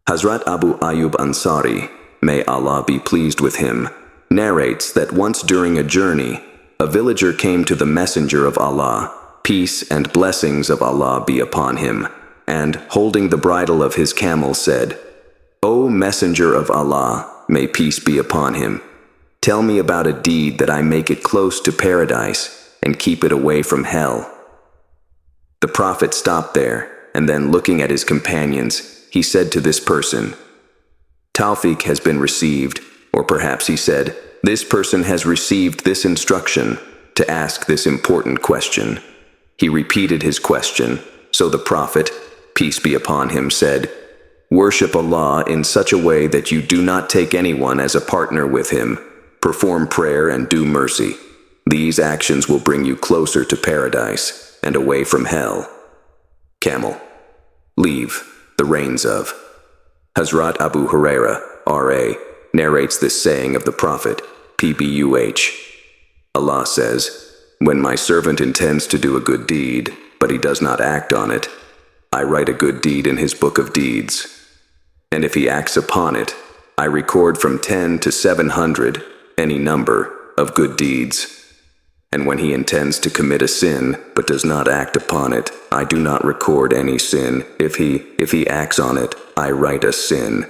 Hazrat Abu Ayyub Ansari, may Allah be pleased with him, narrates that once during a journey, a villager came to the Messenger of Allah, peace and blessings of Allah be upon him, and, holding the bridle of his camel, said, "O Messenger of Allah, may peace be upon him, tell me about a deed that I make it close to paradise and keep it away from hell." The Prophet stopped there, and then looking at his companions, he said to this person, "Tawfiq has been received," or perhaps he said, "This person has received this instruction to ask this important question." He repeated his question, so the Prophet, peace be upon him, said, "Worship Allah in such a way that you do not take anyone as a partner with him. Perform prayer and do mercy. These actions will bring you closer to paradise and away from hell." Camel. Leave, the reins of. Hazrat Abu Huraira, R.A., narrates this saying of the Prophet, PBUH. Allah says, "When my servant intends to do a good deed, but he does not act on it, I write a good deed in his book of deeds. And if he acts upon it, I record from 10 to 700, any number, of good deeds. And when he intends to commit a sin, but does not act upon it, I do not record any sin. If he acts on it, I write a sin."